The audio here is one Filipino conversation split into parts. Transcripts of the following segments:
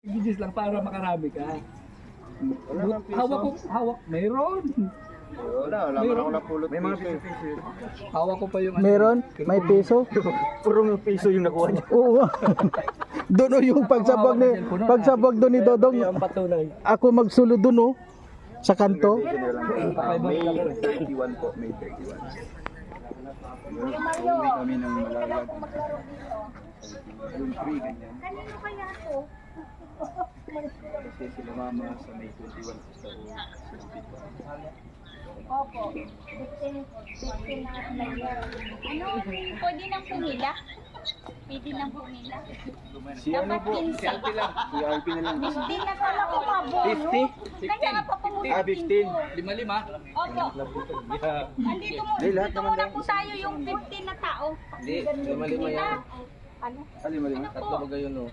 Gigis lang para makarami ka. Wala lang piso. Hawak, mayroon. Wala naman ako napulot. May mga piso. Hawak ko pa yung Meron? May piso? Purong piso yung nakuha niya. Oo. Doon yung pagsabag doon ni Dodong. Ang patunay. Ako magsulo doon sa kanto. May 31 po, May 31. Uwi kami ng Malalag. Yung 3, ganyan. Kanino kaya to? Kasi sila mama sa May 21 po sa hospital. Opo. 15 na layer. Ano? Pwede nang pumila? Pwede nang pumila? Si ano po? Si Alpi lang. Si Alpi na lang. 15 na pala ko mabono. 50? Kaya nga pa pumunta. 15. 5-5. Opo. Andito mo, Hindi, lahat dito naman muna daw. po tayo yung 15 na tao. Hindi, 5-5 yan. Ano? Alin mo Ano po? ba yun o?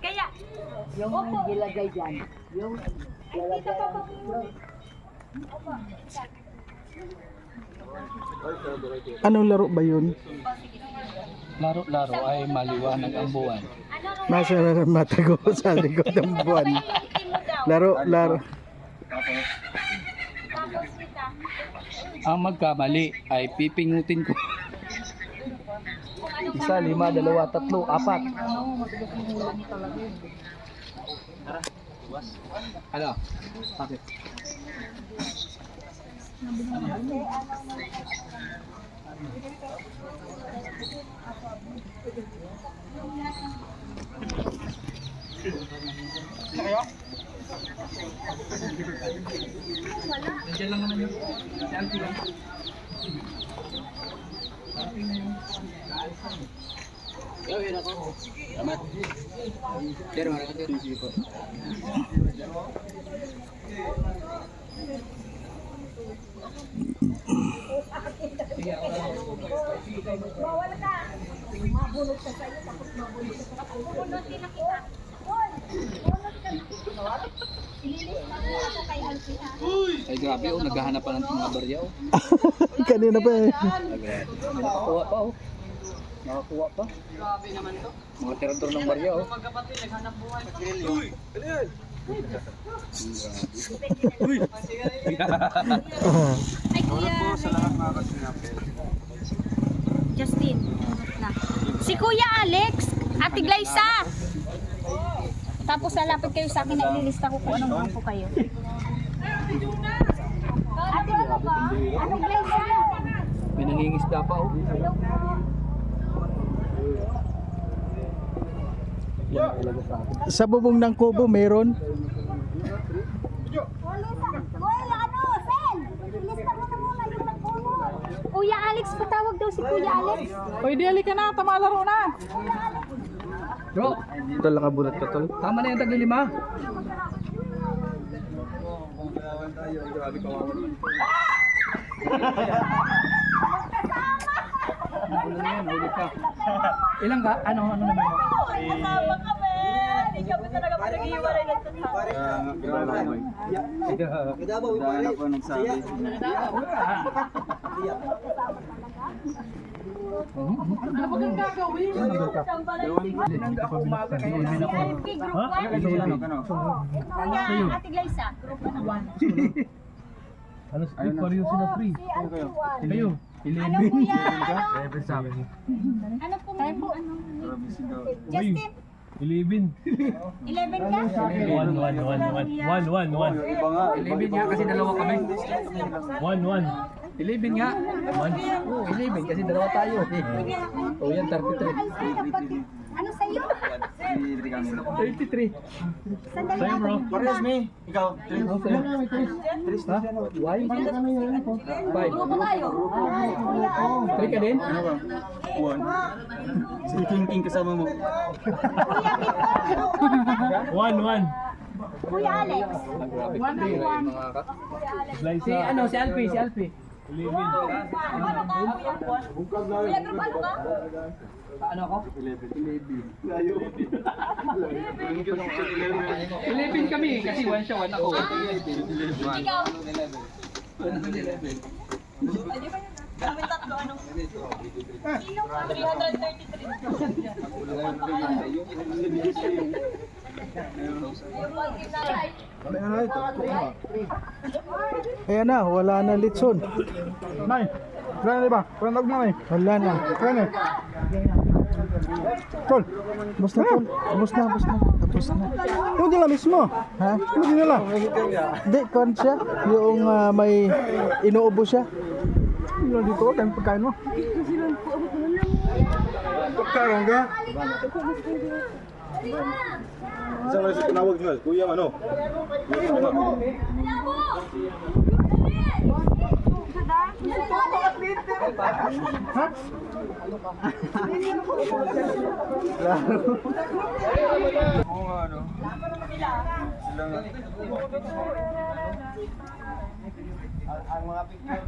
Kaya, yung nilagay dyan. Yung dito pa po. Opo. Anong laro ba yun? Laro-laro ay maliwanag ang buwan. Ano ro? Nasa mata ko sa likod ng buwan. Yung 15 mo daw. Laro. Tapos kita. Ang magkamali ay pipingutin ko. Kung ano 1, 5, 2, 3, 4. Ano? Bakit? Nandiyan lang naman yun. Si Auntie lang. bawal ka. Mabulot ka sa'yo, tapos mabulot ka. Pupunod din na kita. Hoy! Bunot ka. Ililis na ako kay Alfie ha. Ay grabe oh, naghahanap pa ng mga barya oh. Kanina pa eh. Nakakuha pa oh. Nakakuha pa. Grabe naman to. Mga tirador ng barya oh. Magkapatid, naghanap buhay. Uy! Ano yan? Ay kuya. Sa lahat mga kasinapin. Justin. Na. Si Kuya Alex, Ate Glyza. Tapos lalapit kayo sa akin na ililista ko kung anong po kayo. Ate ano ba? Ate Glyza. May nangingisda pa oh. Yan talaga sa akin. Sa bubong ng kubo meron. Kuya Alex, patawag daw si Kuya Alex. Pwede halika na, tama laro na. Bro, Tol, nakabulat ka tol. tama na yung tag-5. Grabe kawawa. Huli na yan, huli pa. Ilang ka? Ano naman mo? Kasama kami. Ikaw ba talaga pinag-iwalay ng tatawa? Grabe. Dahil ako nagsabi. Ano ba kang gagawin? Umaga kayo. LP Group 1. Kuya Ate Glyza, Group 1. Ano na free? Si Alfie 1. Kayo? Ano kuya? Ano? Sa akin. Ano pong ano? Grabe sigaw. Justin? 11. 11 ka? 1. Iba nga. 11 nga kasi dalawa kami. 1. 11 nga. Oo, 11 kasi dalawa tayo. Oh, yan 33. Ano sa'yo? Hindi kami. 33. Sandali Sa'yo, bro. Parehas me. Ikaw. Ha? Why? 5. Grupo kayo? Kuya Alex. 3 ka din? Ano ba? 1. Si King kasama mo. Kuya Victor. 1. Kuya Alex. Grabe ka din. Mga ka. Kuya Alex. Si ano, si Alfie, si Alfie. 11. Ano ka? Kuya Group ano ka? Ano ako? 11 kami kasi 1 siya, 1 ako. Ikaw? 11. Kami tatlo, ano? Sino ka? 333. Ayan na, wala na litson. Nay, kaya na ba? Kaya na ba? Wala na. Kaya na. Tol, Tapos na, tol. Tapos na. Tapos na. yung nila mismo. Ha? Yung nila. Hindi, kon siya. Yung may inuubo siya. Yung dito, kaya pagkain mo. Pagkain ka? Saan mo na tinawag nyo? Kuya, ano? Ha? Oo nga, ano? Sila nga. Ang mga picture.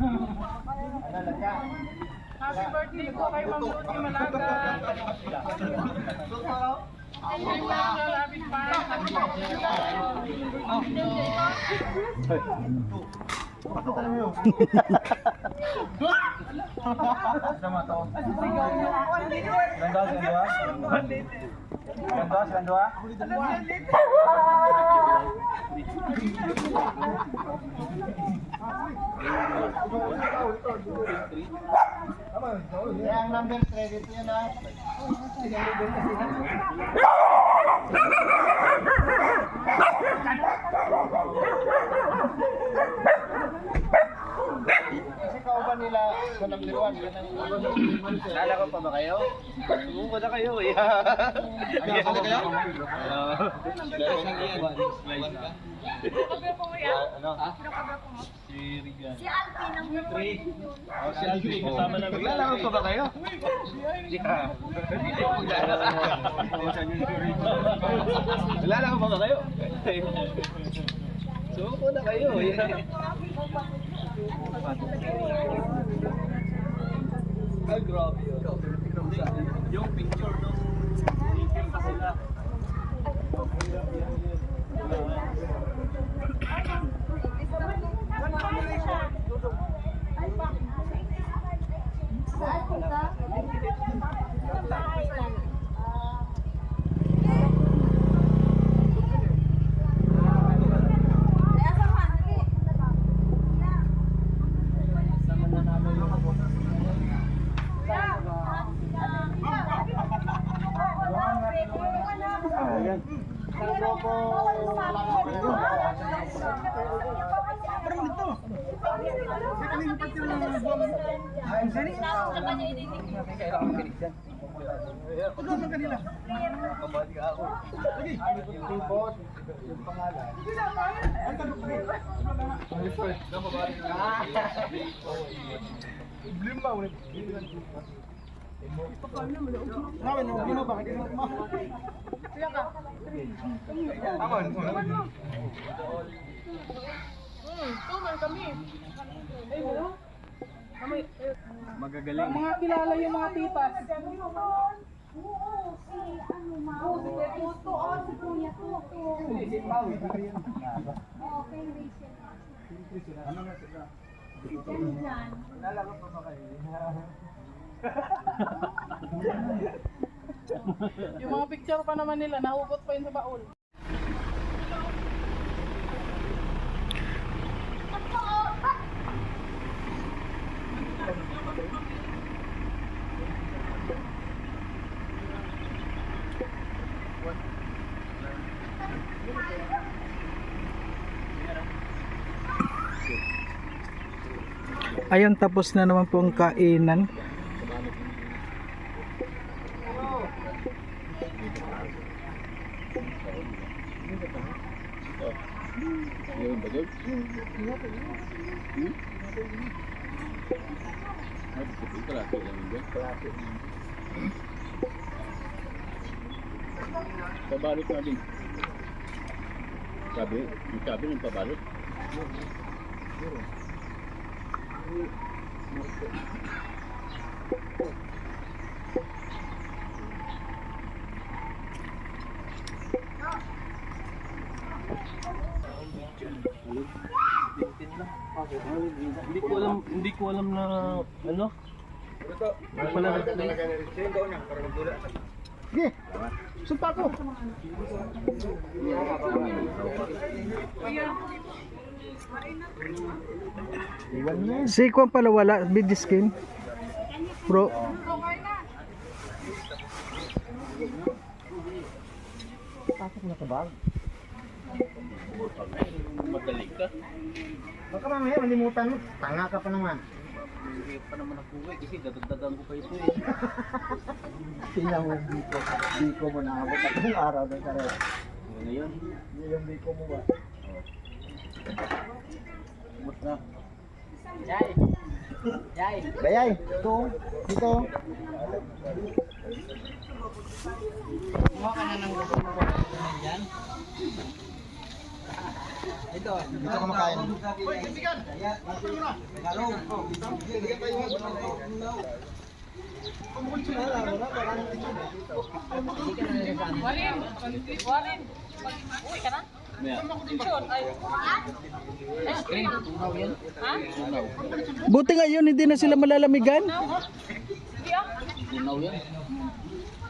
Happy birthday po kay Ma'am Rudy Malaga. Happy Ang number credit yun ha. Kasi kauban nila sa number 1. Nala ko pa ba kayo? Sumunod ko na kayo eh. Ano pa kayo? Ano? Si Alpin ang Si Alvin, kasama namin. Maglalaro pa ba kayo? Maglalaro pa ba kayo? Sumunod na kayo eh. Ay, grabe yun. Yung picture nung tingin pa sila. Magagaling. Mga kilala yung mga tipas. Yung mga picture pa naman nila, nahugot pa yun sa baul. Ayun, tapos na naman po ang kainan. Pabalot natin. Sabi ng pabalot. Hindi ko alam na ano. Wala na. Sige. Sunta ko. Si Kwan pala wala, Bidiskin. Bro. Madali ka. Baka mamaya malimutan mo. Tanga ka pa naman. Hindi pa naman ako kasi dadagdagan ko pa ito eh. Tingnan mo yung biko. Biko mo na abot at araw ng karera. Ngayon, Yung biko mo ba? umot na. Bayay, ito. Dito. Dito kumakain. Warin. Uy, ka na? Ice cream. Ha? Buti ngayon hindi na sila malalamigan. Hindi ah. Tunaw yan.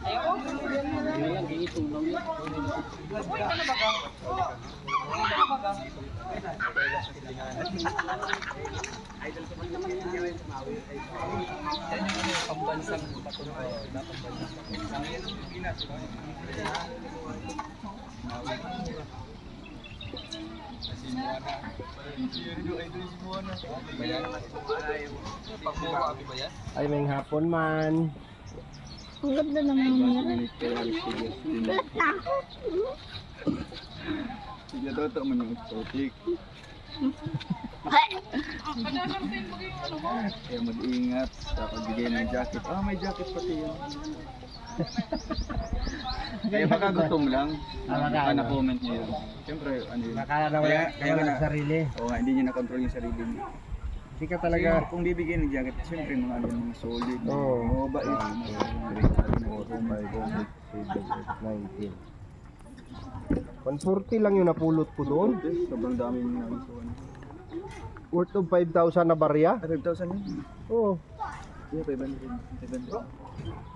Ayoko. Hindi lang, hindi tunaw yan. Uy, ka na ba ka? Uy, ka na ba ka? Pambansang patuloy. Ay, may hapon man. Ang ganda naman niya. Sige, toto mo yung totik. Pagkakamtin mo yung ano mo. Kaya mag-iingat sa pagbigay ng jacket. Ah, may jacket pati yun. Kaya baka gutom lang. Baka na-comment niyo yun. Siyempre, ano yun. Baka nawala ng sarili. Oo nga, hindi niya na-control yung sarili niya. Hindi ka Talaga, talaga. kung bibigyan ng jacket, siyempre mga ano, mga solid. Oo. Mabait. 19. 140 lang yung napulot ko doon. Sobrang dami yung namin so ano. Worth of 5,000 na barya. 5,000 yun. Oo. Yeah, 500.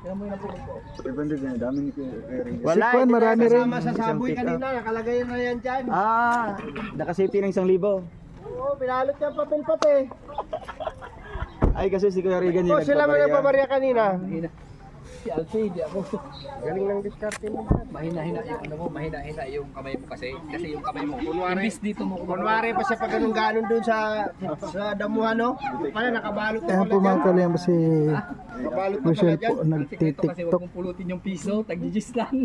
Kaya mo yung napulot ko. 500 na, dami ni Kuya Ring. Si Kwan marami rin. Kasama sa saboy kanina, nakalagay na yan dyan. Ah, nakasafety ng 1,000. Oo, pinalot niya papel pati. Ay, kasi si Kuya Regan yung Oo, sila mga nagpabarya kanina. Si Alfie, di ako. Galing ng diskarte mo. Mahina-hina yung ano mo, mahina-hina yung kamay mo kasi. Kasi yung kamay mo, imbis dito mo Kunwari pa siya pag ganun doon sa damuhan, no? Pala nakabalot na Kaya pala dyan. pumakal yan si Nakabalot na pala Michelle dyan. po kasi nagtitiktok. huwag mong pulutin yung piso, tag-digis lang.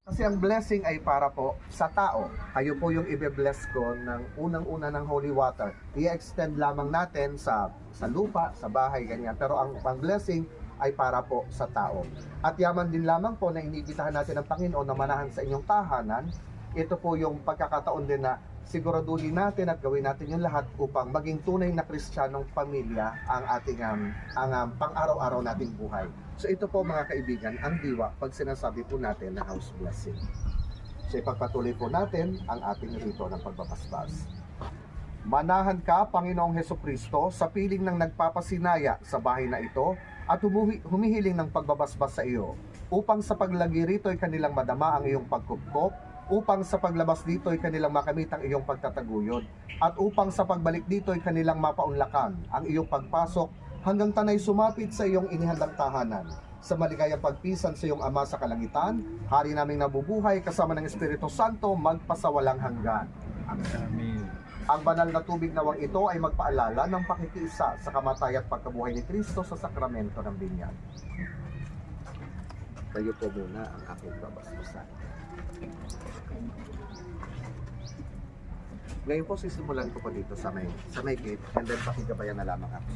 Kasi ang blessing ay para po sa tao. Kayo po yung ibe-bless ko ng unang-una ng holy water. I-extend lamang natin sa lupa, sa bahay, ganyan. Pero ang blessing ay para po sa tao. At yaman din lamang po na iniibitahan natin ng Panginoon na manahan sa inyong tahanan. Ito po yung pagkakataon din na siguraduhin natin at gawin natin yung lahat upang maging tunay na Kristiyanong pamilya ang ating pang-araw-araw nating buhay. So ito po mga kaibigan, ang diwa pag sinasabi po natin na house blessing. So ipagpatuloy po natin ang ating rito ng pagbabasbas. Manahan ka, Panginoong Hesukristo, sa piling ng nagpapasinaya sa bahay na ito at humihiling ng pagbabasbas sa iyo, upang sa paglagi rito ay kanilang madama ang iyong pagkupkop, upang sa paglabas dito ay kanilang makamit ang iyong pagtataguyod, at upang sa pagbalik dito ay kanilang mapaunlakan ang iyong pagpasok hanggang tanay sumapit sa iyong inihandang tahanan. Sa maligayang pagpisan sa iyong Ama sa kalangitan, Hari naming nabubuhay kasama ng Espiritu Santo magpasawalang hanggan. Amen. Ang banal na tubig nawang ito ay magpaalala ng pakikiisa sa kamatay at pagkabuhay ni Kristo sa sakramento ng binyag. Kayo po muna ang aking babasbasan. Ngayon po sisimulan ko po dito sa may gate and then pakigabayan na lamang ako.